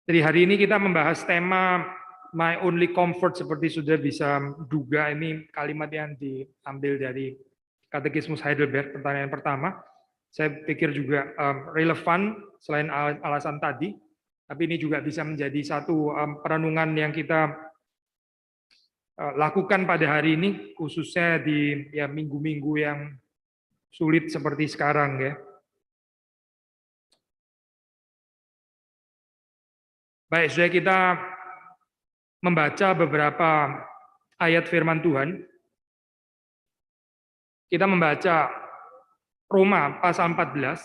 Jadi hari ini kita membahas tema My Only Comfort, seperti sudah bisa duga ini kalimat yang diambil dari Katekismus Heidelberg, pertanyaan pertama. Saya pikir juga relevan selain alasan tadi, tapi ini juga bisa menjadi satu perenungan yang kita lakukan pada hari ini, khususnya di minggu-minggu yang sulit seperti sekarang ya. Baik, sudah kita membaca beberapa ayat firman Tuhan. Kita membaca Roma pasal 14.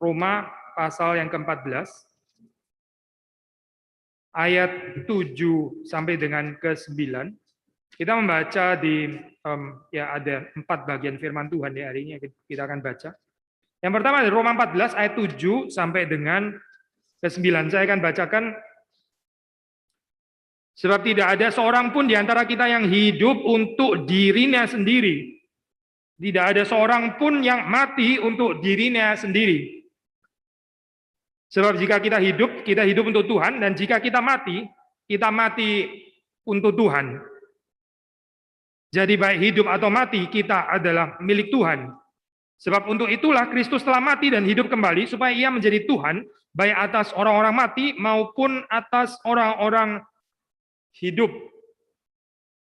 Roma pasal yang ke-14. Ayat 7 sampai dengan ke-9. Kita membaca di ada 4 bagian firman Tuhan ya hari ini kita akan baca. Yang pertama dari Roma 14 ayat 7 sampai dengan ke-9. Saya akan bacakan. Sebab tidak ada seorang pun di antara kita yang hidup untuk dirinya sendiri. Tidak ada seorang pun yang mati untuk dirinya sendiri. Sebab jika kita hidup untuk Tuhan, dan jika kita mati untuk Tuhan. Jadi baik hidup atau mati, kita adalah milik Tuhan. Sebab untuk itulah Kristus telah mati dan hidup kembali, supaya ia menjadi Tuhan, baik atas orang-orang mati maupun atas orang-orang hidup.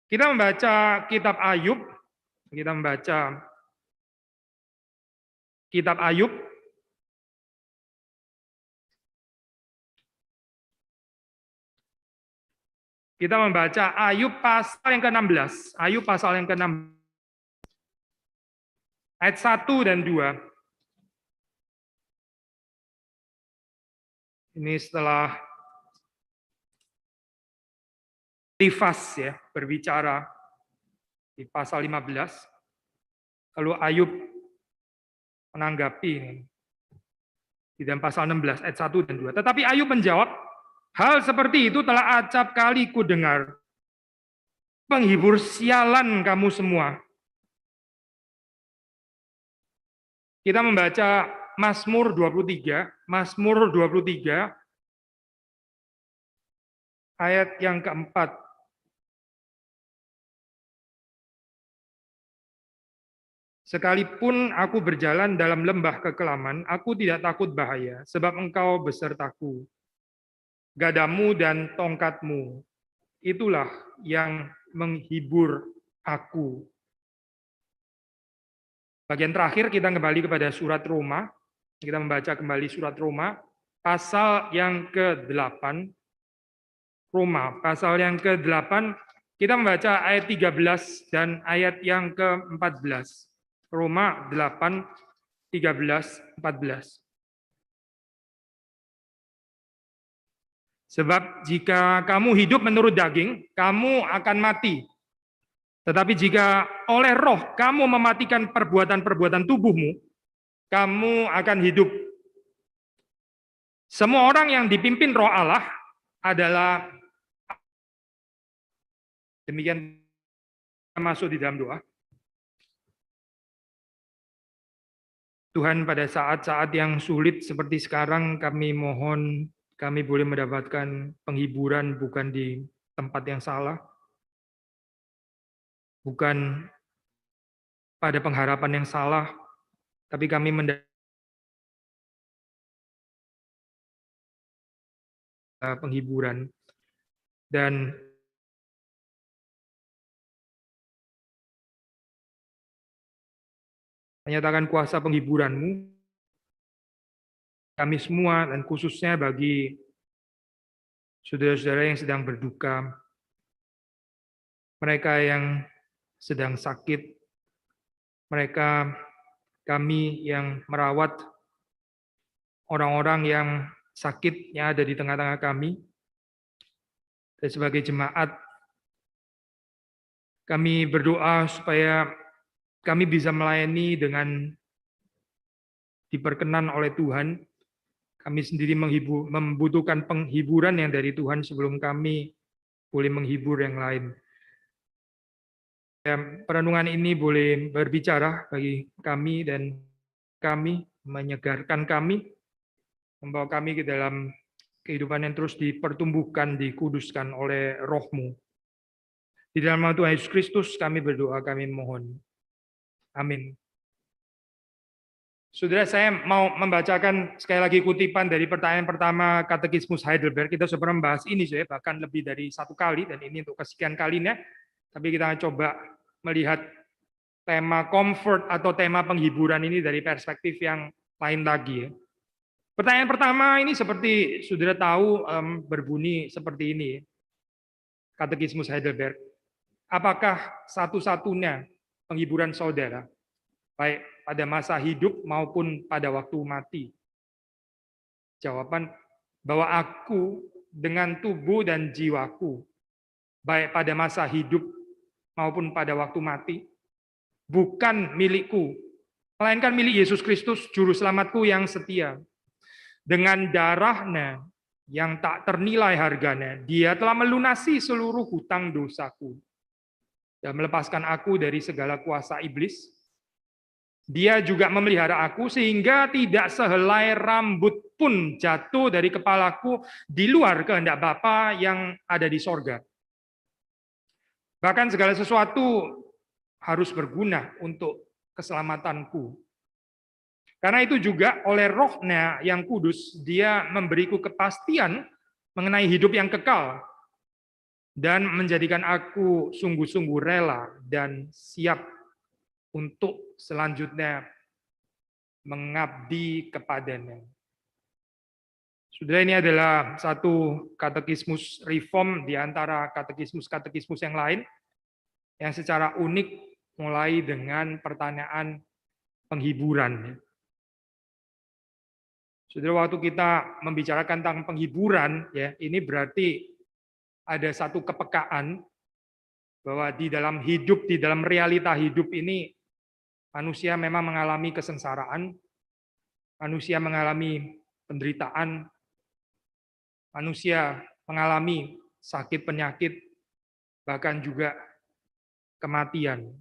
Kita membaca kitab Ayub. Kita membaca kitab Ayub. Kita membaca Ayub pasal yang ke-16. Ayub pasal yang ke-16. Ayat 1 dan 2. Ini setelah Elifaz ya berbicara di pasal 15. Lalu Ayub menanggapi ini di dalam pasal 16 ayat 1 dan 2. Tetapi Ayub menjawab, hal seperti itu telah acap kali ku dengar. Penghibur sialan kamu semua. Kita membaca Mazmur 23, Mazmur 23 ayat yang keempat. Sekalipun aku berjalan dalam lembah kekelaman, aku tidak takut bahaya, sebab engkau besertaku. Gadamu dan tongkatmu, itulah yang menghibur aku. Bagian terakhir kita kembali kepada surat Roma. Kita membaca kembali surat Roma, pasal yang ke-8. Roma, pasal yang ke-8, kita membaca ayat 13 dan ayat yang ke-14. Roma 8, 13, 14. Sebab jika kamu hidup menurut daging, kamu akan mati. Tetapi jika oleh roh kamu mematikan perbuatan-perbuatan tubuhmu, kamu akan hidup. Semua orang yang dipimpin roh Allah adalah, demikian masuk di dalam doa. Tuhan, pada saat-saat yang sulit seperti sekarang, kami mohon kami boleh mendapatkan penghiburan bukan di tempat yang salah, bukan pada pengharapan yang salah, tapi kami mendapatkan penghiburan. Dan menyatakan kuasa penghiburan-Mu kami semua, dan khususnya bagi saudara-saudara yang sedang berduka, mereka yang sedang sakit, mereka kami yang merawat orang-orang yang sakit yang ada di tengah-tengah kami. Dan sebagai jemaat, kami berdoa supaya kami bisa melayani dengan diperkenan oleh Tuhan. Kami sendiri membutuhkan penghiburan yang dari Tuhan sebelum kami boleh menghibur yang lain. Perenungan ini boleh berbicara bagi kami dan kami, menyegarkan kami, membawa kami ke dalam kehidupan yang terus dipertumbuhkan, dikuduskan oleh Roh-Mu. Di dalam nama Tuhan Yesus Kristus kami berdoa, kami mohon. Amin. Saudara, saya mau membacakan sekali lagi kutipan dari pertanyaan pertama Katekismus Heidelberg. Kita sudah pernah membahas ini, bahkan lebih dari 1 kali, dan ini untuk kesekian kalinya. Tapi kita akan coba melihat tema comfort atau tema penghiburan ini dari perspektif yang lain lagi. Pertanyaan pertama ini seperti saudara tahu berbunyi seperti ini. Katekismus Heidelberg. Apakah satu-satunya penghiburan saudara, baik pada masa hidup maupun pada waktu mati? Jawaban, bahwa aku dengan tubuh dan jiwaku, baik pada masa hidup maupun pada waktu mati, bukan milikku, melainkan milik Yesus Kristus, Juru Selamatku yang setia. Dengan darahnya yang tak ternilai harganya, Dia telah melunasi seluruh hutang dosaku dan melepaskan aku dari segala kuasa iblis. Dia juga memelihara aku sehingga tidak sehelai rambut pun jatuh dari kepalaku di luar kehendak Bapa yang ada di sorga. Bahkan segala sesuatu harus berguna untuk keselamatanku. Karena itu juga oleh Roh-Nya yang kudus, Dia memberiku kepastian mengenai hidup yang kekal dan menjadikan aku sungguh-sungguh rela dan siap untuk selanjutnya mengabdi kepadanya. Saudara, ini adalah satu katekismus reform di antara katekismus-katekismus yang lain yang secara unik mulai dengan pertanyaan penghiburan. Saudara, waktu kita membicarakan tentang penghiburan, ya, ini berarti ada satu kepekaan bahwa di dalam hidup, di dalam realita hidup ini, manusia memang mengalami kesengsaraan, manusia mengalami penderitaan, manusia mengalami sakit penyakit, bahkan juga kematian.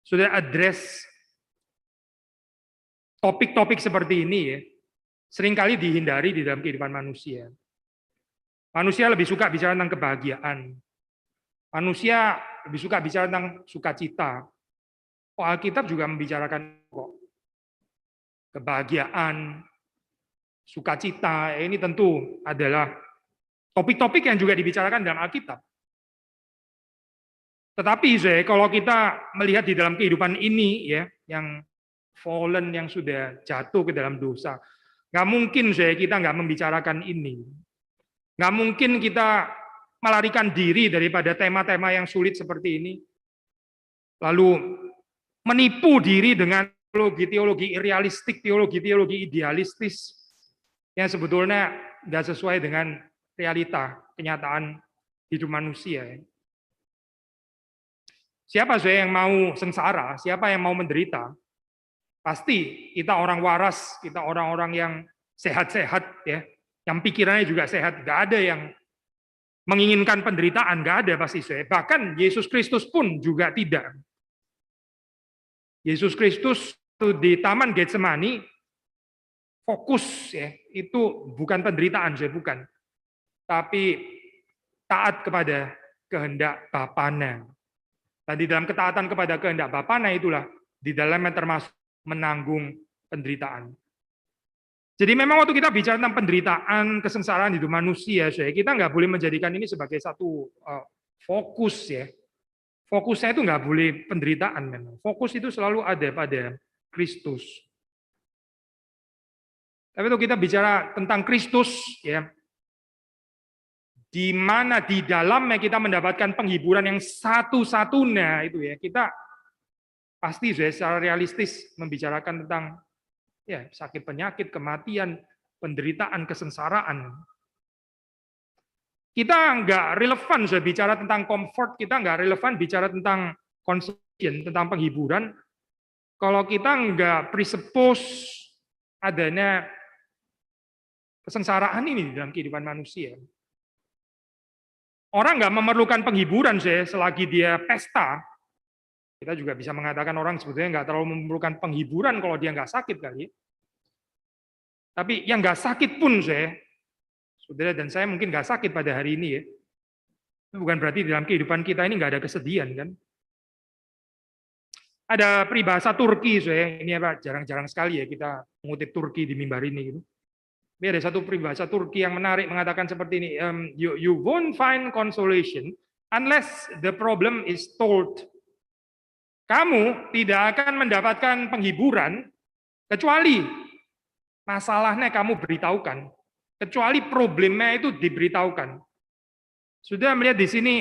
Sudah address topik-topik seperti ini, ya, seringkali dihindari di dalam kehidupan manusia. Manusia lebih suka bicara tentang kebahagiaan. Manusia lebih suka bicara tentang sukacita. Alkitab juga membicarakan kok kebahagiaan, sukacita. Ini tentu adalah topik-topik yang juga dibicarakan dalam Alkitab. Tetapi kalau kita melihat di dalam kehidupan ini, ya, yang fallen, yang sudah jatuh ke dalam dosa, nggak mungkin kita nggak membicarakan ini. Nggak mungkin kita melarikan diri daripada tema-tema yang sulit seperti ini, lalu menipu diri dengan teologi-teologi irrealistik, teologi-teologi idealistis yang sebetulnya nggak sesuai dengan realita, kenyataan hidup manusia. Siapa yang mau sengsara, siapa yang mau menderita? Pasti kita orang waras, kita orang-orang yang sehat-sehat, ya, yang pikirannya juga sehat. Nggak ada yang menginginkan penderitaan, nggak ada pasti. Bahkan Yesus Kristus pun juga tidak. Yesus Kristus di Taman Getsemani fokus, ya, itu bukan penderitaan, bukan, tapi taat kepada kehendak Bapanya. Dan di dalam ketaatan kepada kehendak Bapanya itulah di dalamnya termasuk menanggung penderitaan. Jadi memang waktu kita bicara tentang penderitaan, kesengsaraan hidup manusia, kita nggak boleh menjadikan ini sebagai satu fokus, ya. Fokusnya itu nggak boleh penderitaan memang. Fokus itu selalu ada pada Kristus. Tapi kalau kita bicara tentang Kristus, ya, di mana di dalamnya kita mendapatkan penghiburan yang satu-satunya itu, ya, kita pasti secara realistis membicarakan tentang, ya, sakit penyakit, kematian, penderitaan, kesengsaraan. Kita nggak relevan bicara tentang comfort, kita nggak relevan bicara tentang consolation, tentang penghiburan, kalau kita nggak presuppose adanya kesengsaraan ini di dalam kehidupan manusia. Orang nggak memerlukan penghiburan selagi dia pesta. Kita juga bisa mengatakan orang sebetulnya nggak terlalu memerlukan penghiburan kalau dia nggak sakit kali. Tapi yang nggak sakit pun saudara dan saya mungkin nggak sakit pada hari ini ya. Itu bukan berarti dalam kehidupan kita ini nggak ada kesedihan kan. Ada peribahasa Turki, ini apa jarang-jarang sekali ya kita mengutip Turki di mimbar ini gitu. Tapi ada satu peribahasa Turki yang menarik mengatakan seperti ini, you won't find consolation unless the problem is told. Kamu tidak akan mendapatkan penghiburan kecuali masalahnya kamu beritahukan, kecuali problemnya itu diberitahukan. Sudah melihat di sini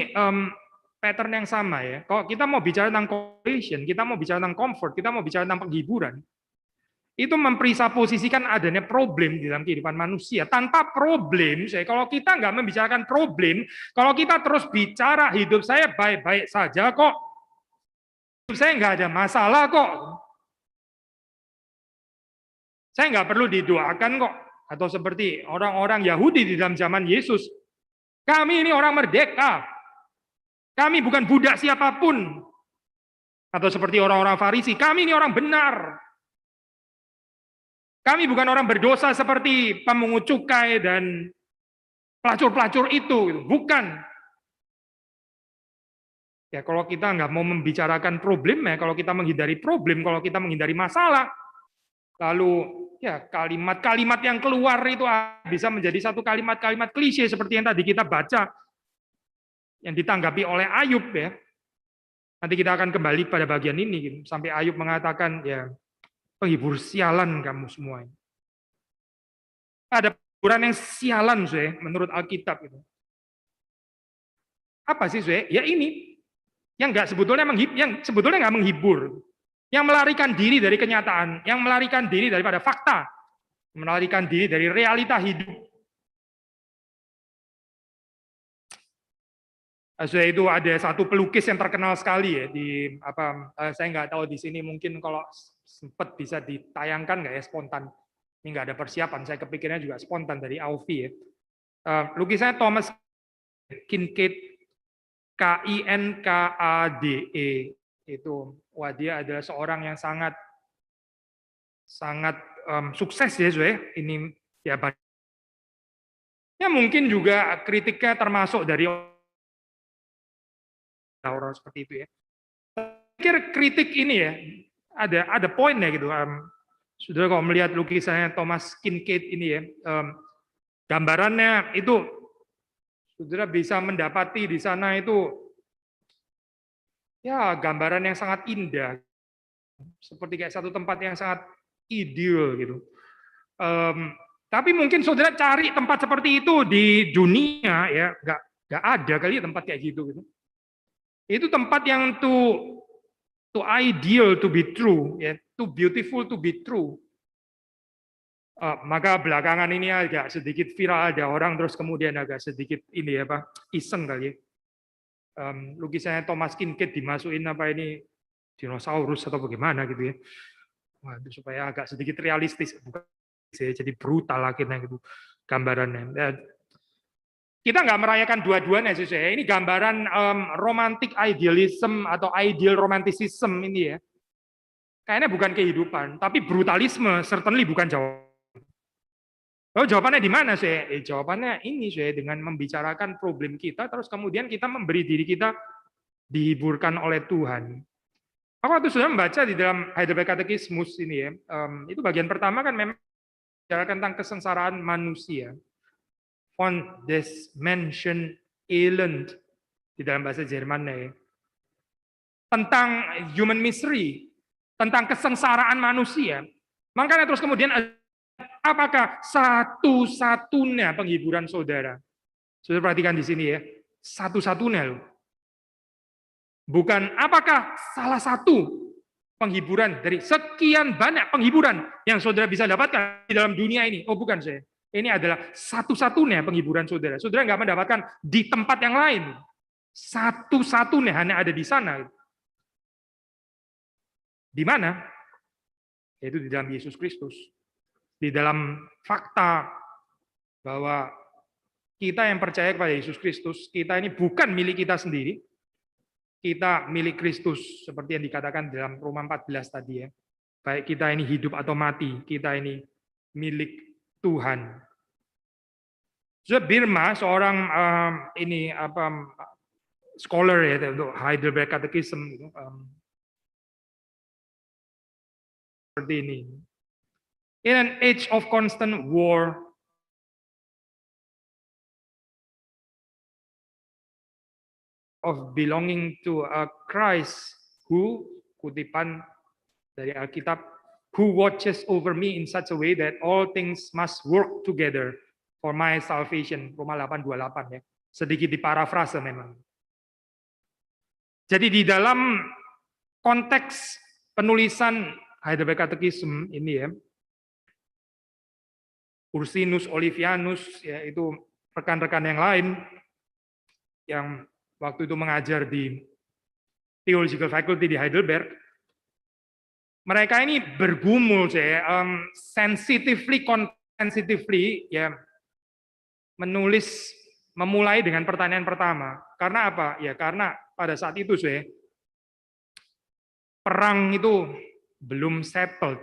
pattern yang sama ya. Kalau kita mau bicara tentang consolation, kita mau bicara tentang comfort, kita mau bicara tentang penghiburan, itu mempresupposisikan adanya problem di dalam kehidupan manusia. Tanpa problem, kalau kita nggak membicarakan problem, kalau kita terus bicara hidup saya baik-baik saja kok, hidup saya nggak ada masalah kok, saya nggak perlu didoakan kok, atau seperti orang-orang Yahudi di dalam zaman Yesus, kami ini orang merdeka, kami bukan budak siapapun. Atau seperti orang-orang Farisi, kami ini orang benar. Kami bukan orang berdosa seperti pemungut cukai dan pelacur-pelacur itu. Bukan. Ya kalau kita nggak mau membicarakan problemnya, kalau kita menghindari problem, kalau kita menghindari masalah, lalu ya kalimat-kalimat yang keluar itu bisa menjadi satu kalimat-kalimat klise seperti yang tadi kita baca, yang ditanggapi oleh Ayub ya. Nanti kita akan kembali pada bagian ini gitu. Sampai Ayub mengatakan ya penghibur sialan kamu semua. Ada penghiburan yang sialan menurut Alkitab itu. Apa sih ya ini yang sebetulnya nggak menghibur, yang melarikan diri dari kenyataan, yang melarikan diri daripada fakta, melarikan diri dari realita hidup. Sudah itu ada satu pelukis yang terkenal sekali ya di saya nggak tahu di sini mungkin kalau sempat bisa ditayangkan nggak ya spontan, ini nggak ada persiapan, saya kepikirnya juga spontan dari Aufi ya. Lukisannya Thomas Kinkade, Kinkade itu, wah dia adalah seorang yang sangat sukses ya ini ya mungkin juga kritiknya termasuk dari orang seperti itu ya. Pikir kritik ini ya ada poinnya gitu. Saudara kalau melihat lukisannya Thomas Kinkade ini ya, gambarannya itu saudara bisa mendapati di sana itu ya gambaran yang sangat indah, seperti kayak satu tempat yang sangat ideal gitu. Tapi mungkin saudara cari tempat seperti itu di dunia ya nggak ada kali tempat kayak gitu gitu. Itu tempat yang too ideal to be true, ya, too beautiful to be true. Maka belakangan ini agak sedikit viral, ada orang terus kemudian agak sedikit ini ya iseng kali ya. Lukisannya Thomas Kinkade dimasukin ini dinosaurus atau bagaimana gitu ya. Waduh, supaya agak sedikit realistis, bukan jadi brutal akhirnya gitu gambarannya. Kita nggak merayakan dua-duanya sih saya. Ini gambaran romantic idealism atau ideal romanticism ini ya. Kayaknya bukan kehidupan, tapi brutalisme certainly bukan jawaban. Oh, jawabannya di mana sih? Jawabannya ini sih dengan membicarakan problem kita, terus kemudian kita memberi diri kita dihiburkan oleh Tuhan. Aku waktu sudah membaca di dalam Heidelberg Catechismus ini ya, itu bagian pertama kan memang bicarakan tentang kesengsaraan manusia. Von des Menschen Elend di dalam bahasa Jermannya ya. Tentang human misery, tentang kesengsaraan manusia. Makanya terus kemudian apakah satu-satunya penghiburan saudara? Saudara perhatikan di sini ya, satu-satunya loh. Bukan apakah salah satu penghiburan dari sekian banyak penghiburan yang saudara bisa dapatkan di dalam dunia ini. Oh bukan saya. Ini adalah satu-satunya penghiburan saudara. Saudara nggak mendapatkan di tempat yang lain. Satu-satunya hanya ada di sana. Di mana? Yaitu di dalam Yesus Kristus. Di dalam fakta bahwa kita yang percaya kepada Yesus Kristus, kita ini bukan milik kita sendiri. Kita milik Kristus, seperti yang dikatakan dalam Roma 14 tadi ya. Baik kita ini hidup atau mati, kita ini milik Tuhan. Birma, seorang scholar ya untuk Heidelberg Catechism seperti ini. In an age of constant war, of belonging to a Christ who, kutipan dari Alkitab, who watches over me in such a way that all things must work together for my salvation. Roma 8:28 ya. Sedikit diparafrase memang. Jadi di dalam konteks penulisan Heidelberg Catechism ini ya, Ursinus, Olivianus, ya itu rekan-rekan yang lain yang waktu itu mengajar di Theological Faculty di Heidelberg, mereka ini bergumul sensitively ya memulai dengan pertanyaan pertama. Karena apa? Ya karena pada saat itu perang itu belum settled.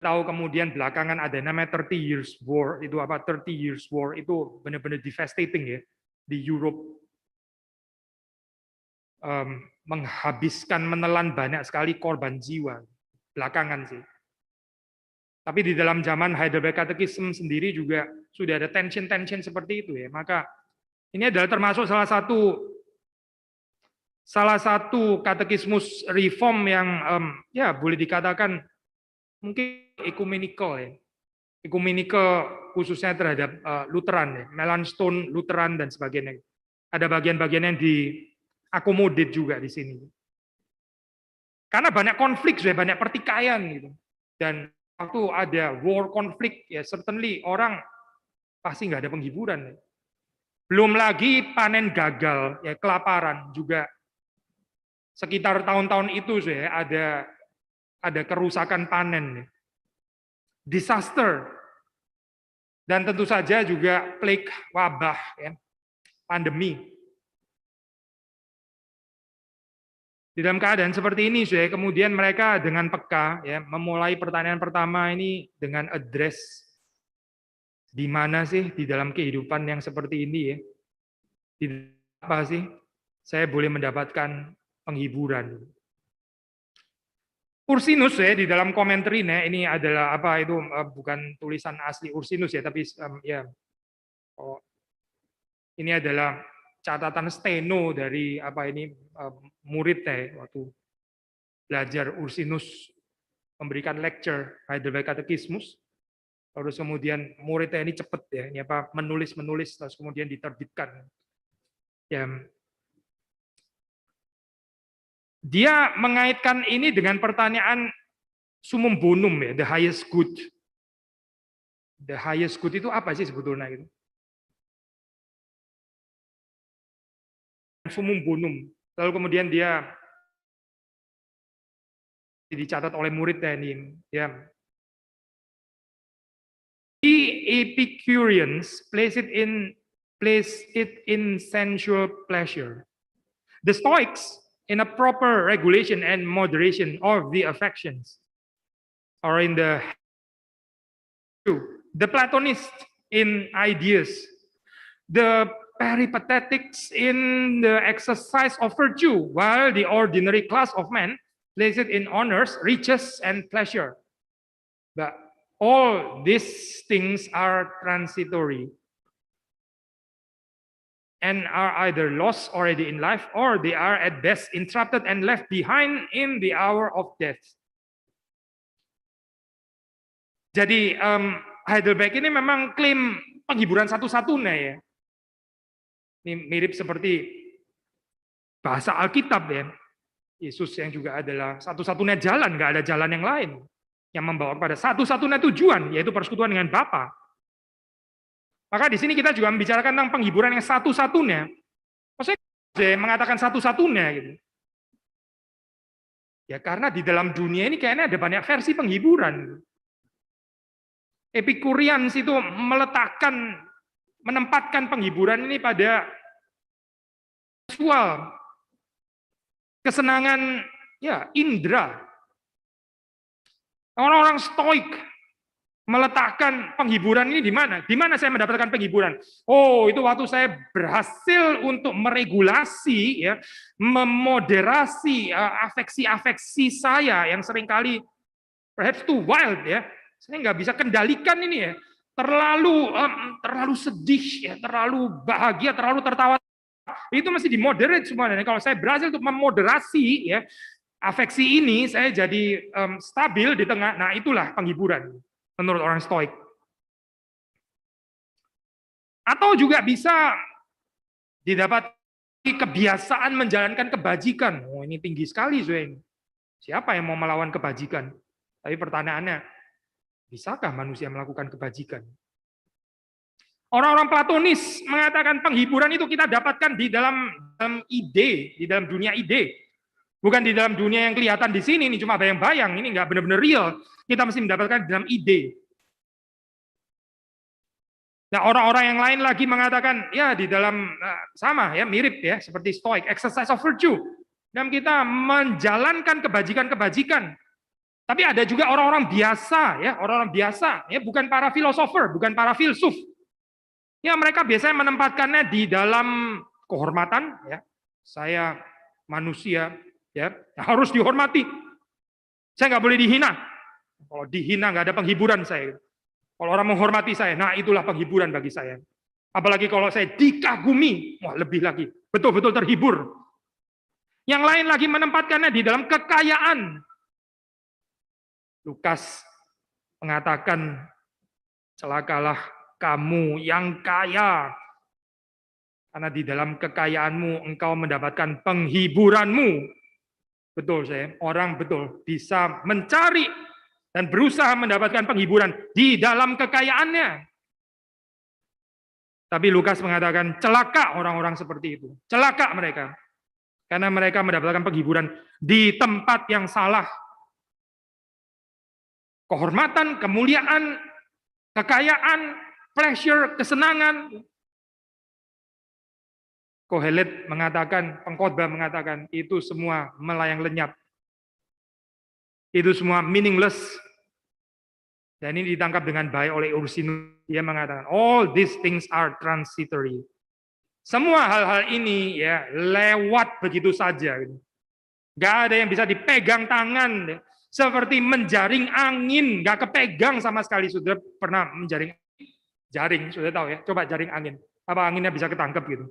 Tahu kemudian belakangan ada namanya 30 Years War, itu apa 30 Years War itu benar-benar devastating ya di Europe, menghabiskan, menelan banyak sekali korban jiwa belakangan sih. Tapi di dalam zaman Heidelberg Catechism sendiri juga sudah ada tension-tension seperti itu ya. Maka ini adalah termasuk salah satu katekismus reform yang ya boleh dikatakan mungkin ekumenikal ya. Ekumenikal khususnya terhadap Lutheran ya, Melanchthon, Lutheran dan sebagainya. Ada bagian-bagian yang diakomodir juga di sini. Karena banyak konflik, banyak pertikaian gitu. Dan waktu ada war konflik ya certainly orang pasti nggak ada penghiburan. Ya. Belum lagi panen gagal, ya kelaparan juga. Sekitar tahun-tahun itu ada kerusakan panen. Ya. Disaster, dan tentu saja juga plague, wabah, ya, pandemi. Di dalam keadaan seperti ini, kemudian mereka dengan peka ya memulai pertanyaan pertama ini dengan address di mana sih di dalam kehidupan yang seperti ini ya, di apa sih saya boleh mendapatkan penghiburan. Ursinus ya di dalam komentarnya ini adalah apa itu bukan tulisan asli Ursinus ya tapi ya ini adalah catatan steno dari apa ini muridnya waktu belajar Ursinus memberikan lecture Heidelberg Catechismus, terus kemudian muridnya ini cepat ya ini apa menulis terus kemudian diterbitkan ya. Dia mengaitkan ini dengan pertanyaan summum bonum ya, the highest good. The highest good itu apa sih sebetulnya itu? Summum bonum. Lalu kemudian dia dicatat oleh muridnya ini. Ya. The Epicureans place it in sensual pleasure. The Stoics in a proper regulation and moderation of the affections, or in the Platonists in ideas, the Peripatetics in the exercise of virtue, while the ordinary class of men place it in honors, riches, and pleasure. But all these things are transitory and are either lost already in life, or they are at best interrupted and left behind in the hour of death. Jadi Heidelberg ini memang klaim penghiburan satu-satunya ya. Ini mirip seperti bahasa Alkitab ya. Yesus yang juga adalah satu-satunya jalan, nggak ada jalan yang lain yang membawa kepada satu-satunya tujuan, yaitu persekutuan dengan Bapa. Maka di sini kita juga membicarakan tentang penghiburan yang satu-satunya. Maksudnya mengatakan satu-satunya gitu. Ya karena di dalam dunia ini kayaknya ada banyak versi penghiburan. Epicurians itu menempatkan penghiburan ini pada seksual, kesenangan ya indera. Orang-orang stoik meletakkan penghiburan ini di mana? Di mana saya mendapatkan penghiburan? Oh, itu waktu saya berhasil untuk meregulasi, ya, memoderasi afeksi-afeksi saya yang seringkali perhaps too wild, ya. Saya nggak bisa kendalikan ini, ya. Terlalu sedih, ya, terlalu bahagia, terlalu tertawa. Itu masih dimoderate semuanya. Kalau saya berhasil untuk memoderasi, ya, afeksi ini, saya jadi stabil di tengah. Nah, itulah penghiburan menurut orang Stoik. Atau juga bisa didapat kebiasaan menjalankan kebajikan. Oh, ini tinggi sekali, Zoeng. Siapa yang mau melawan kebajikan? Tapi pertanyaannya, bisakah manusia melakukan kebajikan? Orang-orang Platonis mengatakan penghiburan itu kita dapatkan di dalam ide, di dalam dunia ide. Bukan di dalam dunia yang kelihatan di sini, ini cuma bayang-bayang, ini nggak benar-benar real. Kita mesti mendapatkan di dalam ide. Nah, orang-orang yang lain lagi mengatakan, ya di dalam, sama ya, mirip ya, seperti Stoik, exercise of virtue. Dan kita menjalankan kebajikan-kebajikan. Tapi ada juga orang-orang biasa, ya, orang-orang biasa, ya, bukan para filosofer, bukan para filsuf. Ya, mereka biasanya menempatkannya di dalam kehormatan, ya. Saya manusia, ya, harus dihormati. Saya nggak boleh dihina. Kalau dihina nggak ada penghiburan saya. Kalau orang menghormati saya, nah itulah penghiburan bagi saya. Apalagi kalau saya dikagumi, wah lebih lagi, betul-betul terhibur. Yang lain lagi menempatkannya di dalam kekayaan. Lukas mengatakan, celakalah kamu yang kaya, karena di dalam kekayaanmu engkau mendapatkan penghiburanmu. Betul saya, orang betul bisa mencari dan berusaha mendapatkan penghiburan di dalam kekayaannya. Tapi Lukas mengatakan, celaka orang-orang seperti itu. Celaka mereka. Karena mereka mendapatkan penghiburan di tempat yang salah. Kehormatan, kemuliaan, kekayaan, pleasure, kesenangan. Kohelet mengatakan, pengkhotbah mengatakan, itu semua melayang lenyap. Itu semua meaningless. Dan ini ditangkap dengan baik oleh Ursinus. Dia mengatakan, all these things are transitory. Semua hal-hal ini ya lewat begitu saja. Gak ada yang bisa dipegang tangan. Seperti menjaring angin. Gak kepegang sama sekali. Sudah pernah menjaring jaring, sudah tahu ya. Coba jaring angin. Apa anginnya bisa ketangkep gitu.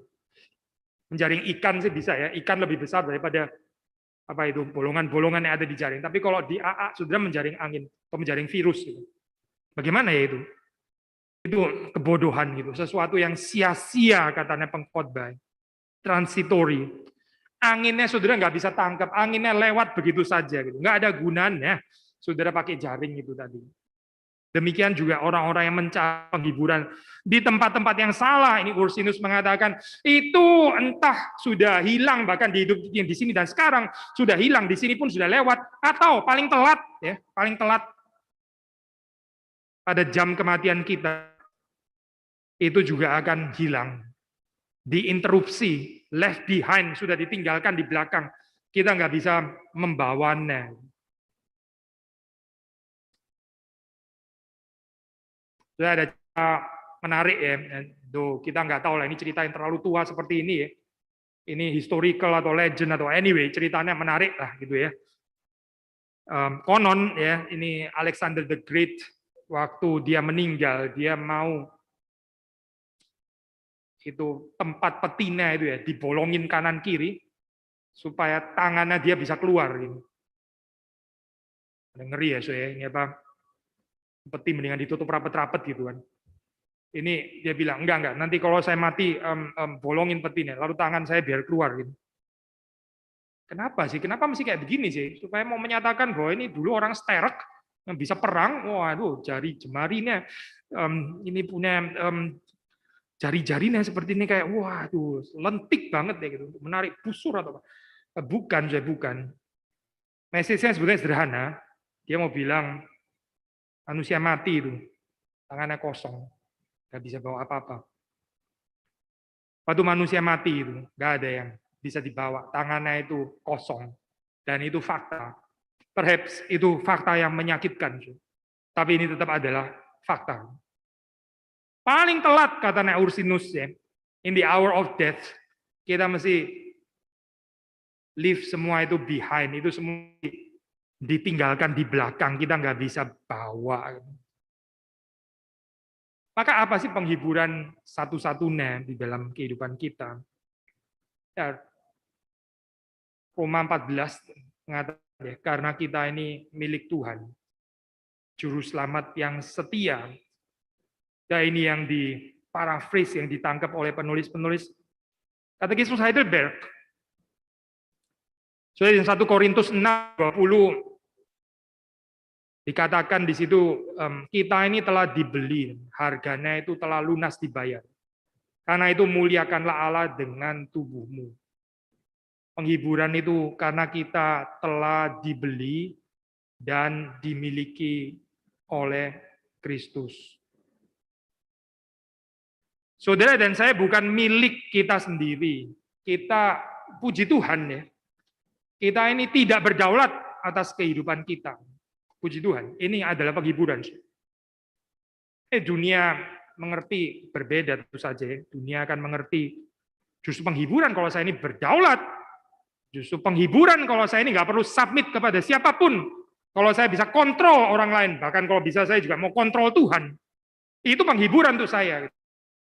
Menjaring ikan sih bisa ya. Ikan lebih besar daripada apa itu bolongan-bolongan yang ada di jaring. Tapi kalau di AA sudah menjaring angin atau menjaring virus gitu. Bagaimana ya itu? Itu kebodohan gitu, sesuatu yang sia-sia katanya pengkhotbah. Transitory. Anginnya saudara nggak bisa tangkap, anginnya lewat begitu saja gitu. Nggak ada gunanya saudara pakai jaring itu tadi. Demikian juga orang-orang yang mencari penghiburan di tempat-tempat yang salah. Ini Ursinus mengatakan itu entah sudah hilang bahkan di hidup yang di sini dan sekarang sudah hilang, di sini pun sudah lewat, atau paling telat ya, paling telat pada jam kematian kita itu juga akan hilang. Diinterupsi, left behind, sudah ditinggalkan di belakang. Kita nggak bisa membawanya. Sudah ada cerita menarik ya. Duh, kita nggak tahu lah ini cerita yang terlalu tua seperti ini ya. Ini historical atau legend atau anyway, ceritanya menarik lah gitu ya. Konon ya, ini Alexander the Great waktu dia meninggal, dia mau itu tempat petina itu ya dibolongin kanan kiri supaya tangannya dia bisa keluar gitu. Ngeri ya saya ini apa, peti mendingan ditutup rapet-rapet gitu kan. Ini dia bilang enggak, nanti kalau saya mati bolongin petinya lalu tangan saya biar keluar gitu. Kenapa sih? Kenapa mesti kayak begini sih? Supaya mau menyatakan bahwa ini dulu orang sterek yang bisa perang. Waduh, jari jemarinya ini punya jari-jarinya seperti ini kayak waduh, lentik banget ya gitu. Menarik busur atau apa. Bukan, saya bukan. Message-nya sebenarnya sederhana. Dia mau bilang manusia mati itu tangannya kosong, nggak bisa bawa apa-apa. Waktu manusia mati itu nggak ada yang bisa dibawa, tangannya itu kosong, dan itu fakta. Perhaps itu fakta yang menyakitkan, tapi ini tetap adalah fakta. Paling telat kata Nek Ursinus ya, in the hour of death, kita mesti leave semua itu behind, itu semua ditinggalkan di belakang, kita nggak bisa bawa. Maka apa sih penghiburan satu-satunya di dalam kehidupan kita? Ya, Roma 14 mengatakan ya, karena kita ini milik Tuhan, juru selamat yang setia. Dan ini yang paraphrase, yang ditangkap oleh penulis-penulis Katekismus Heidelberg. So, di 1 Korintus 6:20 dikatakan di situ, kita ini telah dibeli, harganya itu telah lunas dibayar. Karena itu muliakanlah Allah dengan tubuhmu. Penghiburan itu karena kita telah dibeli dan dimiliki oleh Kristus. Saudara dan saya bukan milik kita sendiri. Kita, puji Tuhan ya, kita ini tidak berdaulat atas kehidupan kita. Puji Tuhan, ini adalah penghiburan. Dunia mengerti berbeda tentu saja. Dunia akan mengerti justru penghiburan kalau saya ini berdaulat. Justru penghiburan kalau saya ini nggak perlu submit kepada siapapun. Kalau saya bisa kontrol orang lain, bahkan kalau bisa saya juga mau kontrol Tuhan. Itu penghiburan untuk saya.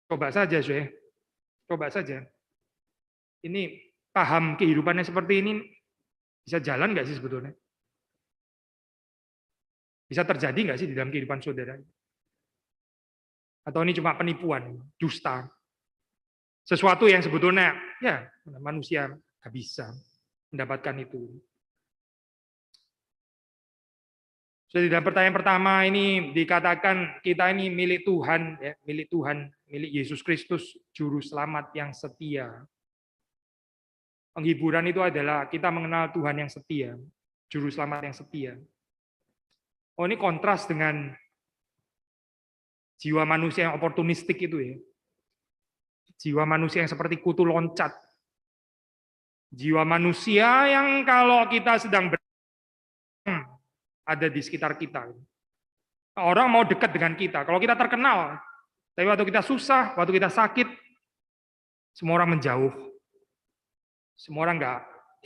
Coba saja, saya. Coba saja. Ini paham kehidupannya seperti ini, bisa jalan nggak sih sebetulnya? Bisa terjadi nggak sih di dalam kehidupan saudara? Atau ini cuma penipuan, dusta? Sesuatu yang sebetulnya, ya manusia nggak bisa mendapatkan itu. Jadi dalam pertanyaan pertama ini dikatakan kita ini milik Tuhan, ya, milik Tuhan, milik Yesus Kristus, Juru Selamat yang setia. Penghiburan itu adalah kita mengenal Tuhan yang setia, Juru Selamat yang setia. Oh, ini kontras dengan jiwa manusia yang oportunistik itu ya. Jiwa manusia yang seperti kutu loncat. Jiwa manusia yang kalau kita sedang ada di sekitar kita. Orang mau dekat dengan kita. Kalau kita terkenal, tapi waktu kita susah, waktu kita sakit, semua orang menjauh. Semua orang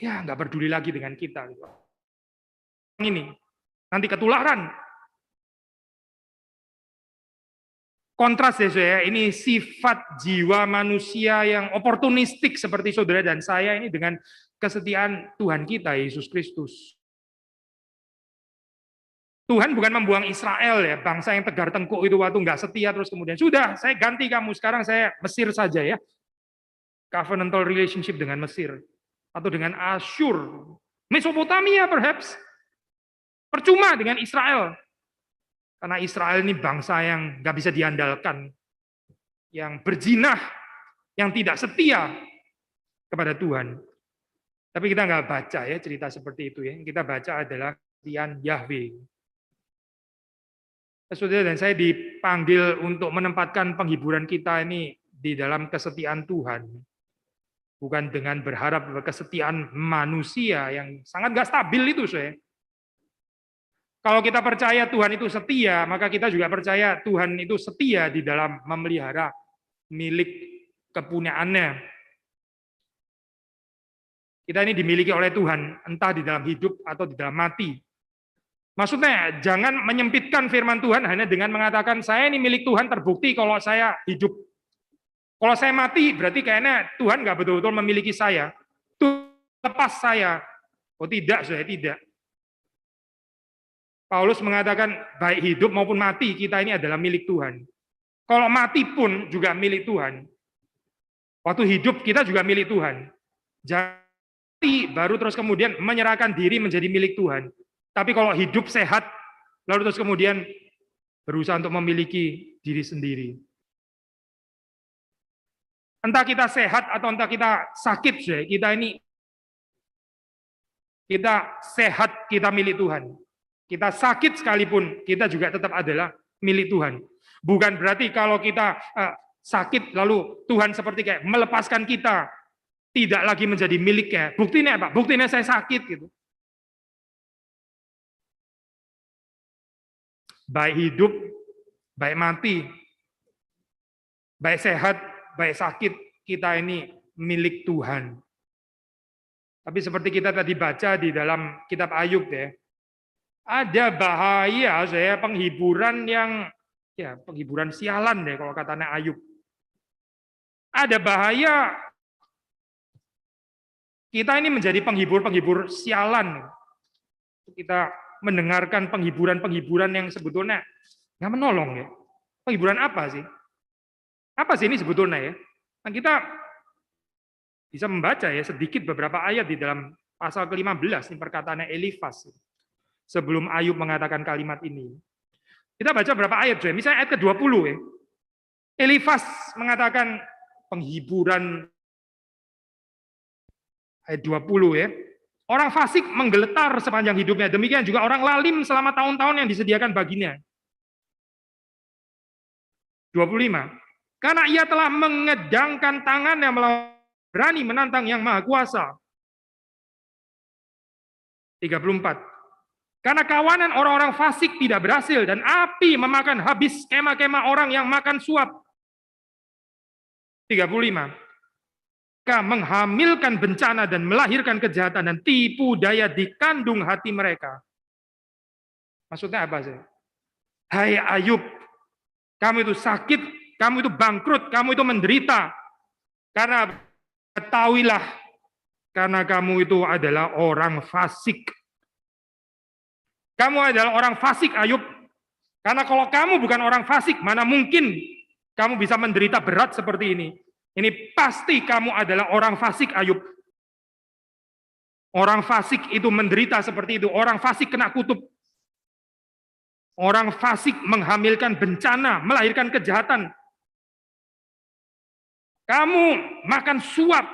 nggak peduli lagi dengan kita. Ini nanti ketularan. Kontras ya saya, ini sifat jiwa manusia yang oportunistik seperti saudara dan saya ini dengan kesetiaan Tuhan kita, Yesus Kristus. Tuhan bukan membuang Israel ya, bangsa yang tegar tengkuk itu waktu nggak setia terus kemudian sudah saya ganti kamu, sekarang saya Mesir saja ya. Covenantal relationship dengan Mesir atau dengan Asyur, Mesopotamia perhaps. Percuma dengan Israel. Karena Israel ini bangsa yang nggak bisa diandalkan, yang berjinah, yang tidak setia kepada Tuhan. Tapi kita nggak baca ya cerita seperti itu ya. Yang kita baca adalah kesetiaan Yahweh. Saudara dan saya dipanggil untuk menempatkan penghiburan kita ini di dalam kesetiaan Tuhan. Bukan dengan berharap kesetiaan manusia yang sangat nggak stabil itu, saya. Kalau kita percaya Tuhan itu setia, maka kita juga percaya Tuhan itu setia di dalam memelihara milik kepunyaannya. Kita ini dimiliki oleh Tuhan, entah di dalam hidup atau di dalam mati. Maksudnya, jangan menyempitkan firman Tuhan hanya dengan mengatakan, saya ini milik Tuhan terbukti kalau saya hidup. Kalau saya mati, berarti kayaknya Tuhan nggak betul-betul memiliki saya. Tuhan lepas saya. Oh tidak, saya tidak. Paulus mengatakan, baik hidup maupun mati, kita ini adalah milik Tuhan. Kalau mati pun juga milik Tuhan. Waktu hidup kita juga milik Tuhan. Jangan mati, baru terus kemudian menyerahkan diri menjadi milik Tuhan. Tapi kalau hidup sehat, lalu terus kemudian berusaha untuk memiliki diri sendiri. Entah kita sehat atau entah kita sakit, kita sehat, kita milik Tuhan. Kita sakit sekalipun, kita juga tetap adalah milik Tuhan. Bukan berarti kalau kita sakit, lalu Tuhan seperti kayak melepaskan kita, tidak lagi menjadi miliknya. Buktinya apa? Buktinya saya sakit gitu. baik hidup, baik mati, baik sehat, baik sakit, kita ini milik Tuhan. Tapi seperti kita tadi baca di dalam kitab Ayub ya, ada bahaya saya penghiburan yang ya penghiburan sialan deh kalau katanya Ayub. Ada bahaya kita ini menjadi penghibur-penghibur sialan. Kita mendengarkan penghiburan-penghiburan yang sebetulnya nggak menolong ya. Penghiburan apa sih? Apa sih ini sebetulnya ya? Nah, kita bisa membaca ya sedikit beberapa ayat di dalam pasal ke-15 ini perkataannya Elifas. Sebelum Ayub mengatakan kalimat ini. Kita baca beberapa ayat, misalnya ayat ke-20 ya. Elifas mengatakan penghiburan ayat 20 ya. Orang fasik menggeletar sepanjang hidupnya, demikian juga orang lalim selama tahun-tahun yang disediakan baginya. 25. Karena ia telah mengedangkan tangannya melawan berani menantang yang maha kuasa. 34. Karena kawanan orang-orang fasik tidak berhasil dan api memakan habis kemah-kemah orang yang makan suap. 35. Menghamilkan bencana dan melahirkan kejahatan dan tipu daya di kandung hati mereka. Maksudnya apa sih? Hai Ayub, kamu itu sakit, kamu itu bangkrut, kamu itu menderita. Karena ketahuilah, karena kamu itu adalah orang fasik. Kamu adalah orang fasik, Ayub. Karena kalau kamu bukan orang fasik, mana mungkin kamu bisa menderita berat seperti ini. Ini pasti kamu adalah orang fasik, Ayub. Orang fasik itu menderita seperti itu. Orang fasik kena kutub. Orang fasik menghamilkan bencana, melahirkan kejahatan. Kamu makan suap.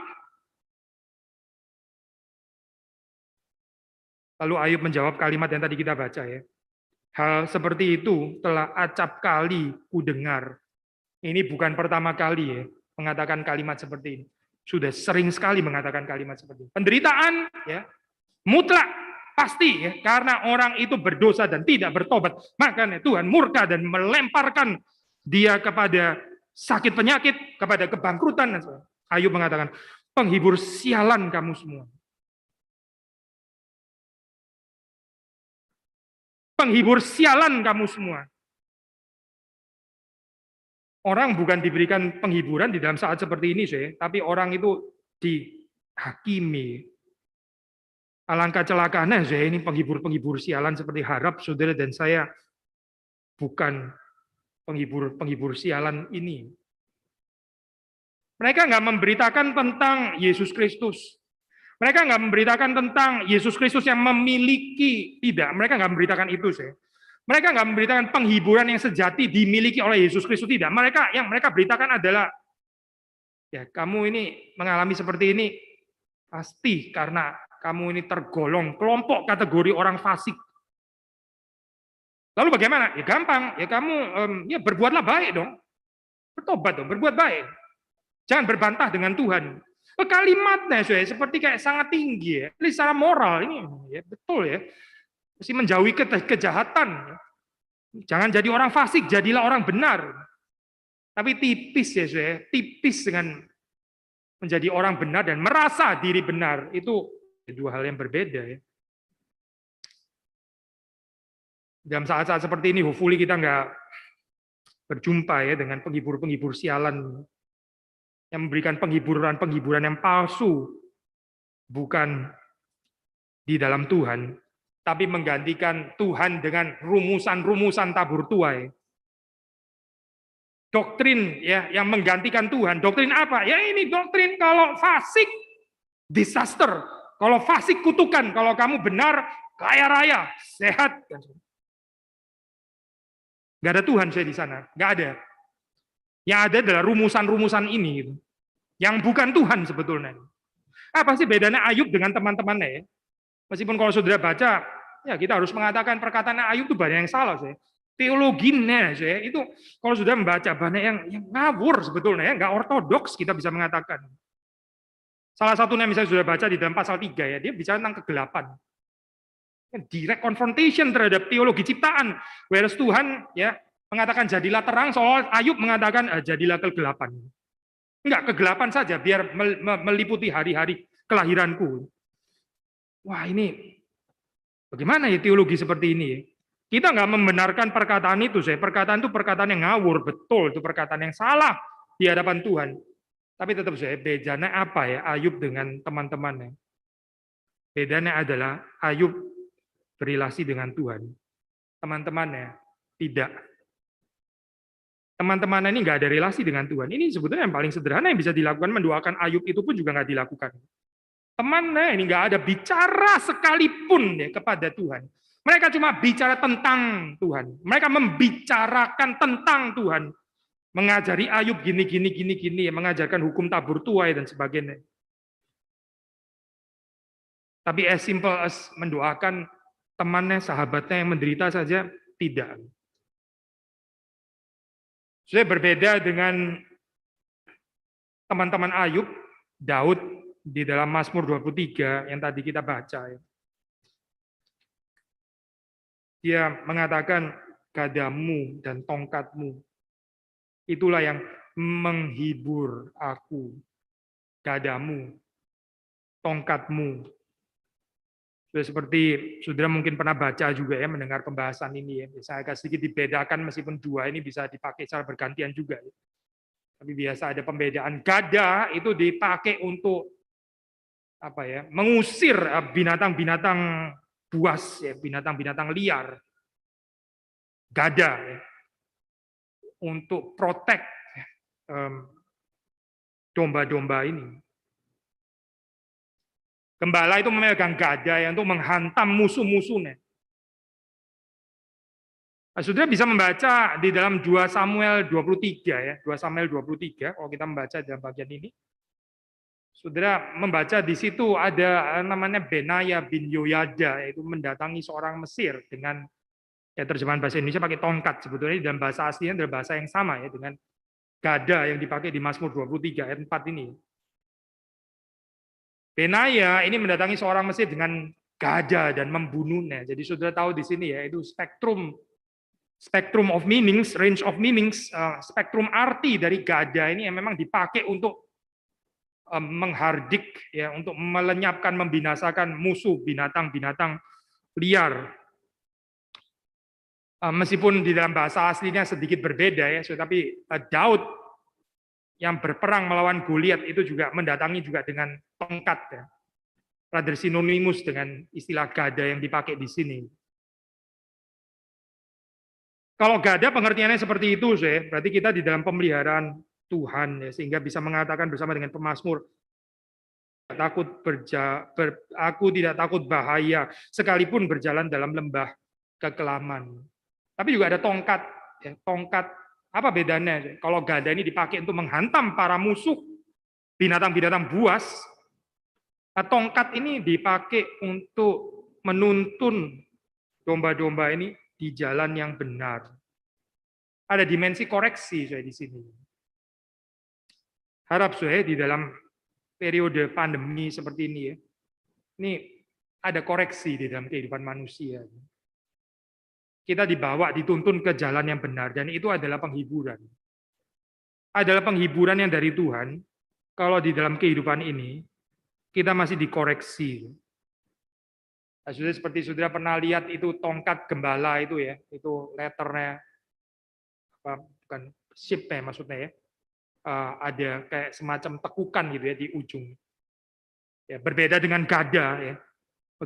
Lalu Ayub menjawab kalimat yang tadi kita baca ya. Hal seperti itu telah acap kali ku dengar. Ini bukan pertama kali ya mengatakan kalimat seperti ini. Sudah sering sekali mengatakan kalimat seperti ini. Penderitaan ya mutlak pasti ya karena orang itu berdosa dan tidak bertobat. Makanya Tuhan murka dan melemparkan dia kepada sakit penyakit, kepada kebangkrutan. Ayub mengatakan, penghibur sialan kamu semua. Penghibur sialan kamu semua. Orang bukan diberikan penghiburan di dalam saat seperti ini, tapi orang itu dihakimi. Alangkah celakanya, ini penghibur-penghibur sialan seperti harap saudara dan saya bukan penghibur sialan ini. Mereka nggak memberitakan tentang Yesus Kristus. Mereka nggak memberitakan tentang Yesus Kristus yang memiliki, tidak. Mereka nggak memberitakan itu, Mereka nggak memberitakan penghiburan yang sejati dimiliki oleh Yesus Kristus, tidak. Yang mereka beritakan adalah, ya kamu ini mengalami seperti ini, pasti karena kamu ini tergolong kelompok kategori orang fasik. Lalu bagaimana? Ya gampang, ya kamu ya berbuatlah baik dong. Bertobat dong, berbuat baik. Jangan berbantah dengan Tuhan. Kalimatnya seperti kayak sangat tinggi ya. Ini secara moral ini ya betul ya. Mesti menjauhi kejahatan. Jangan jadi orang fasik, jadilah orang benar. Tapi tipis ya, tipis dengan menjadi orang benar dan merasa diri benar. Itu dua hal yang berbeda ya. Dalam saat-saat seperti ini, hopefully kita nggak berjumpa ya dengan penghibur-penghibur sialan yang memberikan penghiburan-penghiburan yang palsu, bukan di dalam Tuhan, tapi menggantikan Tuhan dengan rumusan-rumusan tabur tuai. Doktrin ya yang menggantikan Tuhan. Doktrin apa? Ya ini doktrin kalau fasik disaster, kalau fasik kutukan, kalau kamu benar kaya raya, sehat. Gak ada Tuhan di sana, gak ada. Yang ada adalah rumusan-rumusan ini, yang bukan Tuhan sebetulnya. Apa sih bedanya Ayub dengan teman-temannya ya? Meskipun kalau saudara baca, ya kita harus mengatakan perkataan Ayub itu banyak yang salah. Teologinya itu kalau sudah membaca banyak yang ngawur sebetulnya, ya nggak ortodoks kita bisa mengatakan. Salah satunya misalnya sudah baca di dalam pasal 3 ya, dia bicara tentang kegelapan. Direct confrontation terhadap teologi ciptaan. Whereas Tuhan ya mengatakan jadilah terang, soal Ayub mengatakan jadilah kegelapan. Enggak, kegelapan saja biar meliputi hari-hari kelahiranku. Wah, ini bagaimana ya teologi seperti ini? Kita nggak membenarkan perkataan itu, perkataan itu perkataan yang ngawur, betul itu perkataan yang salah di hadapan Tuhan. Tapi tetap bedanya apa ya Ayub dengan teman-temannya? Bedanya adalah Ayub berrelasi dengan Tuhan, teman-temannya tidak. Teman-teman ini nggak ada relasi dengan Tuhan. Ini sebetulnya yang paling sederhana yang bisa dilakukan, mendoakan Ayub itu pun juga nggak dilakukan. Temannya ini nggak ada bicara sekalipun ya kepada Tuhan. Mereka cuma bicara tentang Tuhan. Mereka membicarakan tentang Tuhan. Mengajari Ayub gini, mengajarkan hukum tabur tuai dan sebagainya. Tapi as simple as mendoakan temannya, sahabatnya yang menderita saja, tidak. Saya berbeda dengan teman-teman Ayub, Daud di dalam Mazmur 23 yang tadi kita baca. Dia mengatakan, gadamu dan tongkatmu, itulah yang menghibur aku. Gadamu, tongkatmu. Seperti saudara mungkin pernah baca juga ya, mendengar pembahasan ini ya. Saya agak sedikit dibedakan meskipun dua ini bisa dipakai secara bergantian juga. Ya. Tapi biasa ada pembedaan. Gada itu dipakai untuk apa ya? Mengusir binatang-binatang buas ya, binatang-binatang liar. Gada ya. Untuk protect domba-domba ini. Gembala itu memegang gada yang untuk menghantam musuh-musuhnya. Nah, saudara bisa membaca di dalam 2 Samuel 23 ya, 2 Samuel 23 kalau kita membaca dalam bagian ini. Saudara membaca di situ ada namanya Benaya bin Yoyada, yaitu mendatangi seorang Mesir dengan ya terjemahan bahasa Indonesia pakai tongkat, sebetulnya dalam bahasa aslinya adalah bahasa yang sama ya dengan gada yang dipakai di Mazmur 23 ayat 4 ini. Benaya ini mendatangi seorang Mesir dengan gada dan membunuhnya. Jadi saudara tahu di sini ya, itu spektrum of meanings, range of meanings, spektrum arti dari gada ini yang memang dipakai untuk menghardik ya, untuk melenyapkan, membinasakan musuh binatang-binatang liar. Meskipun di dalam bahasa aslinya sedikit berbeda ya, tetapi Daud yang berperang melawan Goliat itu juga mendatangi juga dengan tongkat ya. Rather sinonimus dengan istilah gada yang dipakai di sini. Kalau gada pengertiannya seperti itu, berarti kita di dalam pemeliharaan Tuhan ya, sehingga bisa mengatakan bersama dengan pemazmur, aku tidak takut bahaya sekalipun berjalan dalam lembah kekelaman. Tapi juga ada tongkat, ya, tongkat. Apa bedanya? Kalau gada ini dipakai untuk menghantam para musuh, binatang-binatang buas, tongkat ini dipakai untuk menuntun domba-domba ini di jalan yang benar. Ada dimensi koreksi di sini. Harap di dalam periode pandemi seperti ini ya, ini ada koreksi di dalam kehidupan manusia. Kita dibawa, dituntun ke jalan yang benar, dan itu adalah penghiburan. Adalah penghiburan yang dari Tuhan, kalau di dalam kehidupan ini, kita masih dikoreksi. Nah, seperti saudara pernah lihat itu tongkat gembala itu ya, itu letternya, bukan ship-nya maksudnya ya, ada kayak semacam tekukan gitu ya di ujung. Ya, berbeda dengan gada ya,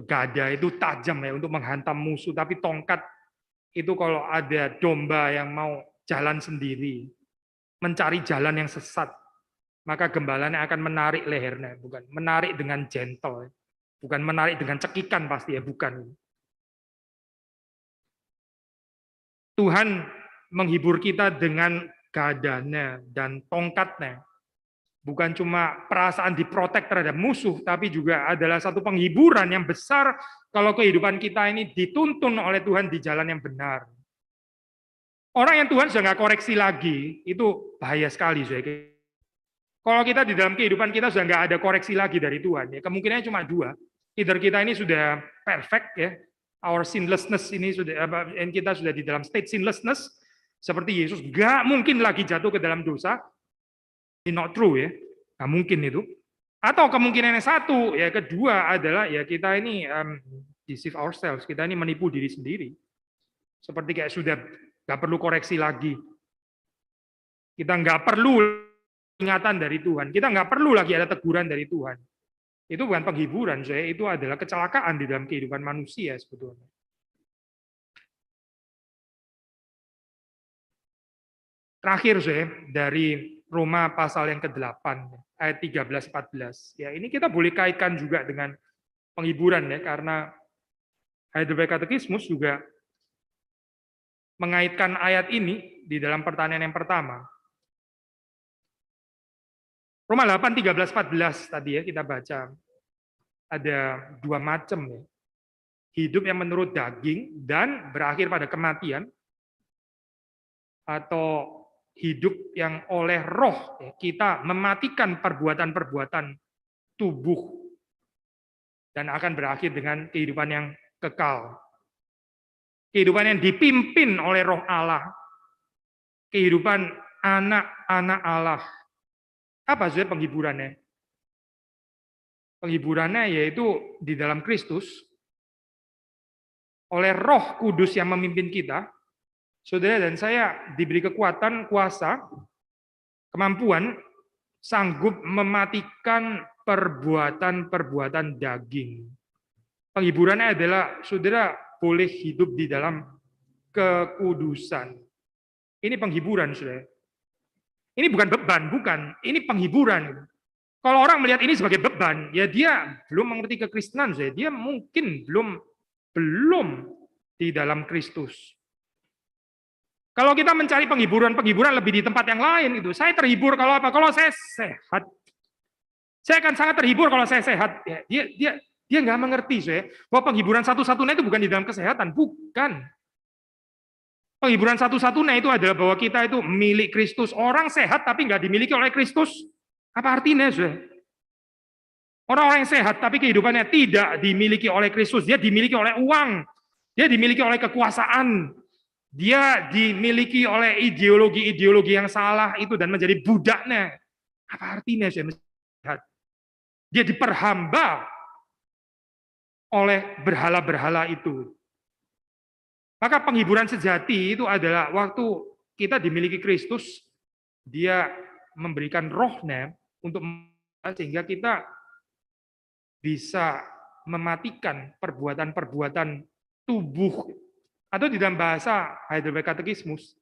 gada itu tajam ya untuk menghantam musuh, tapi tongkat itu kalau ada domba yang mau jalan sendiri, mencari jalan yang sesat, maka gembalanya akan menarik lehernya, bukan menarik dengan gentle, bukan menarik dengan cekikan pasti ya, bukan. Tuhan menghibur kita dengan gadanya dan tongkatnya, bukan cuma perasaan diprotek terhadap musuh, tapi juga adalah satu penghiburan yang besar kalau kehidupan kita ini dituntun oleh Tuhan di jalan yang benar. Orang yang Tuhan sudah nggak koreksi lagi, itu bahaya sekali. Kalau kita di dalam kehidupan kita sudah nggak ada koreksi lagi dari Tuhan, ya kemungkinannya cuma dua. Either kita ini sudah perfect ya, our sinlessness ini sudah kita sudah di dalam state sinlessness seperti Yesus, nggak mungkin lagi jatuh ke dalam dosa. Ini not true ya, nggak mungkin itu. Atau kemungkinan yang satu, ya kedua adalah ya kita ini deceive ourselves, kita ini menipu diri sendiri. Seperti kayak sudah nggak perlu koreksi lagi. Kita nggak perlu ingatan dari Tuhan, kita nggak perlu lagi ada teguran dari Tuhan. Itu bukan penghiburan, saya. Itu adalah kecelakaan di dalam kehidupan manusia sebetulnya. Terakhir, saya, dari Roma pasal yang ke-8, ayat 13-14. Ya, ini kita boleh kaitkan juga dengan penghiburan ya, karena Heidelberg Catechismus juga mengaitkan ayat ini di dalam pertanyaan yang pertama. Roma 8, 13, 14 tadi ya kita baca. Ada dua macam ya. Hidup yang menurut daging dan berakhir pada kematian. Atau hidup yang oleh roh. Ya, kita mematikan perbuatan-perbuatan tubuh. Dan akan berakhir dengan kehidupan yang kekal. Kehidupan yang dipimpin oleh roh Allah. Kehidupan anak-anak Allah. Apa sebenarnya penghiburannya? Penghiburannya yaitu di dalam Kristus, oleh Roh Kudus yang memimpin kita, saudara dan saya diberi kekuatan, kuasa, kemampuan, sanggup mematikan perbuatan-perbuatan daging. Penghiburannya adalah saudara boleh hidup di dalam kekudusan. Ini penghiburan, saudara. Ini bukan beban, bukan. Ini penghiburan. Kalau orang melihat ini sebagai beban, ya dia belum mengerti kekristenan, saya. Dia mungkin belum di dalam Kristus. Kalau kita mencari penghiburan lebih di tempat yang lain, itu saya terhibur kalau apa? Kalau saya sehat. Saya akan sangat terhibur kalau saya sehat. Ya, dia nggak mengerti, saya. Bahwa penghiburan satu-satunya itu bukan di dalam kesehatan, bukan. Penghiburan satu-satunya itu adalah bahwa kita itu milik Kristus. Orang sehat tapi nggak dimiliki oleh Kristus. Apa artinya, saudara? Orang-orang yang sehat tapi kehidupannya tidak dimiliki oleh Kristus. Dia dimiliki oleh uang. Dia dimiliki oleh kekuasaan. Dia dimiliki oleh ideologi-ideologi yang salah itu dan menjadi budaknya. Apa artinya, saudara? Sehat? Dia diperhamba oleh berhala-berhala itu. Maka penghiburan sejati itu adalah waktu kita dimiliki Kristus, dia memberikan rohnya untuk sehingga kita bisa mematikan perbuatan-perbuatan tubuh, atau di dalam bahasa Heidelberg Catechismus,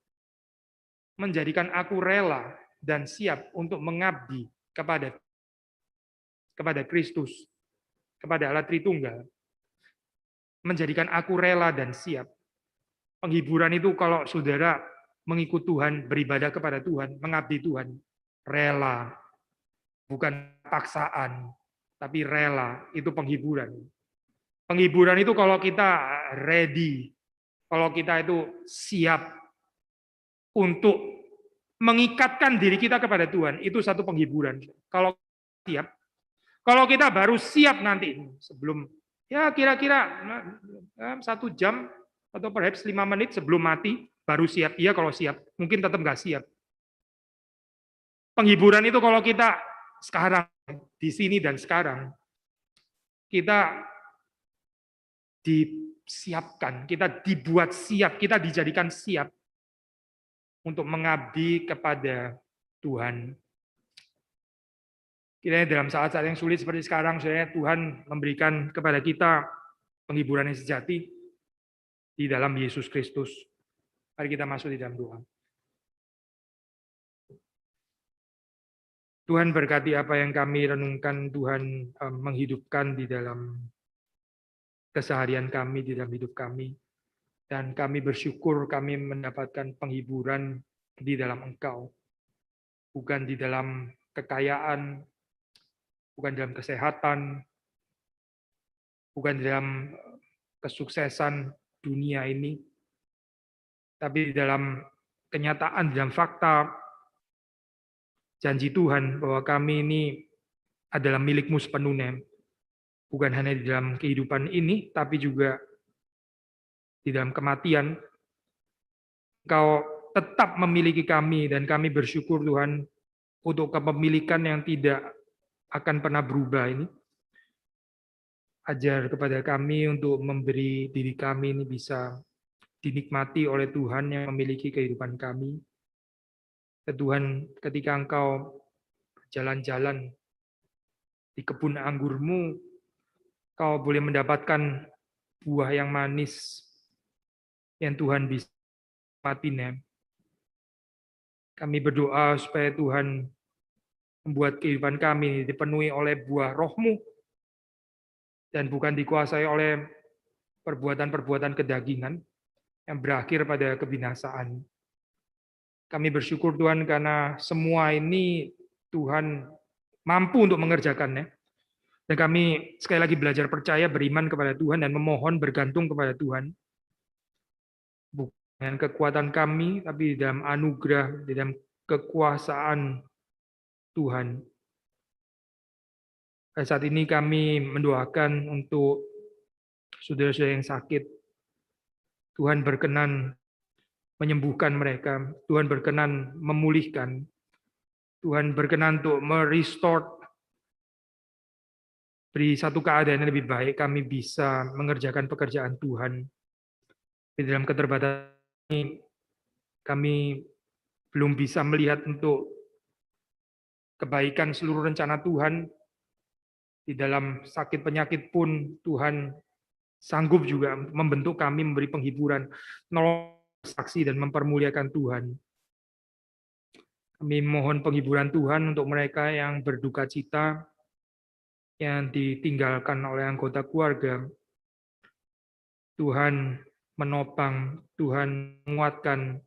menjadikan aku rela dan siap untuk mengabdi kepada Kristus, kepada Allah Tritunggal. Menjadikan aku rela dan siap. Penghiburan itu kalau saudara mengikut Tuhan, beribadah kepada Tuhan, mengabdi Tuhan, rela, bukan paksaan, tapi rela, itu penghiburan. Penghiburan itu kalau kita ready, kalau kita itu siap untuk mengikatkan diri kita kepada Tuhan, itu satu penghiburan. Kalau siap, kalau kita baru siap nanti, sebelum, ya kira-kira 1 jam, atau perhaps 5 menit sebelum mati, baru siap. Iya kalau siap, mungkin tetap nggak siap. Penghiburan itu kalau kita sekarang, di sini dan sekarang, kita disiapkan, kita dibuat siap, kita dijadikan siap untuk mengabdi kepada Tuhan. Kiranya dalam saat-saat yang sulit seperti sekarang, Tuhan memberikan kepada kita penghiburan yang sejati, di dalam Yesus Kristus. Mari kita masuk di dalam doa. Tuhan berkati apa yang kami renungkan, Tuhan menghidupkan di dalam keseharian kami, di dalam hidup kami. Dan kami bersyukur kami mendapatkan penghiburan di dalam Engkau. Bukan di dalam kekayaan, bukan dalam kesehatan, bukan di dalam kesuksesan dunia ini, tapi di dalam kenyataan, dalam fakta, janji Tuhan bahwa kami ini adalah milik-Mu sepenuhnya, bukan hanya di dalam kehidupan ini, tapi juga di dalam kematian, Engkau tetap memiliki kami, dan kami bersyukur Tuhan untuk kepemilikan yang tidak akan pernah berubah ini. Ajar kepada kami untuk memberi diri kami ini bisa dinikmati oleh Tuhan yang memiliki kehidupan kami. Tuhan, ketika Engkau jalan-jalan di kebun anggurmu, Kau boleh mendapatkan buah yang manis yang Tuhan bisa nikmatinya. Kami berdoa supaya Tuhan membuat kehidupan kami dipenuhi oleh buah Roh-Mu dan bukan dikuasai oleh perbuatan-perbuatan kedagingan yang berakhir pada kebinasaan. Kami bersyukur Tuhan karena semua ini Tuhan mampu untuk mengerjakannya. Dan kami sekali lagi belajar percaya, beriman kepada Tuhan, dan memohon bergantung kepada Tuhan. Bukan dengan kekuatan kami, tapi di dalam anugerah, di dalam kekuasaan Tuhan. Pada saat ini kami mendoakan untuk saudara-saudara yang sakit. Tuhan berkenan menyembuhkan mereka. Tuhan berkenan memulihkan. Tuhan berkenan untuk merestore, beri satu keadaan yang lebih baik, kami bisa mengerjakan pekerjaan Tuhan. Di dalam keterbatasan ini, kami belum bisa melihat untuk kebaikan seluruh rencana Tuhan. Di dalam sakit penyakit pun Tuhan sanggup juga membentuk kami, memberi penghiburan, menolong saksi dan mempermuliakan Tuhan. Kami mohon penghiburan Tuhan untuk mereka yang berduka cita, yang ditinggalkan oleh anggota keluarga. Tuhan menopang, Tuhan menguatkan,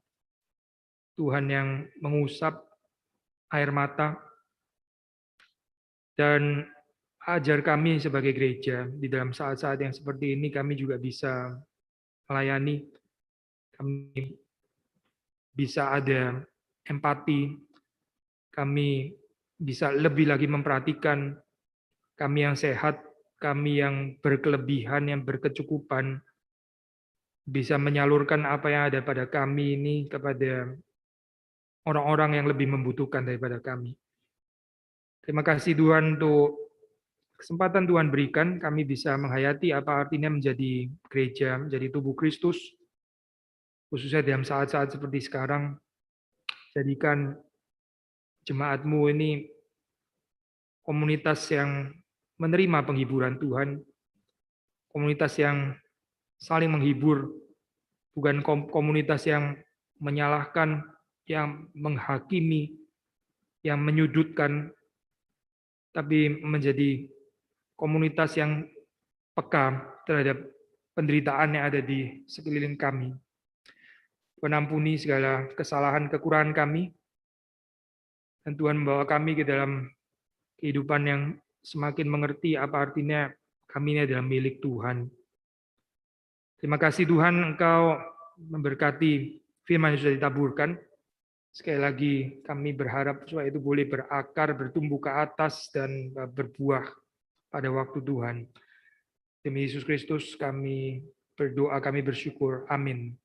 Tuhan yang mengusap air mata, dan ajar kami sebagai gereja di dalam saat-saat yang seperti ini kami juga bisa melayani, kami bisa ada empati, kami bisa lebih lagi memperhatikan kami yang sehat, kami yang berkelebihan, yang berkecukupan, bisa menyalurkan apa yang ada pada kami ini kepada orang-orang yang lebih membutuhkan daripada kami. Terima kasih Tuhan untuk kesempatan Tuhan berikan, kami bisa menghayati apa artinya menjadi gereja, menjadi tubuh Kristus, khususnya dalam saat-saat seperti sekarang. Jadikan jemaat-Mu ini komunitas yang menerima penghiburan Tuhan, komunitas yang saling menghibur, bukan komunitas yang menyalahkan, yang menghakimi, yang menyudutkan, tapi menjadi komunitas yang peka terhadap penderitaan yang ada di sekeliling kami. Tuhan ampuni segala kesalahan, kekurangan kami, dan Tuhan membawa kami ke dalam kehidupan yang semakin mengerti apa artinya kami ini adalah milik Tuhan. Terima kasih Tuhan, Engkau memberkati firman yang sudah ditaburkan. Sekali lagi kami berharap supaya itu boleh berakar, bertumbuh ke atas, dan berbuah pada waktu Tuhan. Demi Yesus Kristus kami berdoa, kami bersyukur. Amin.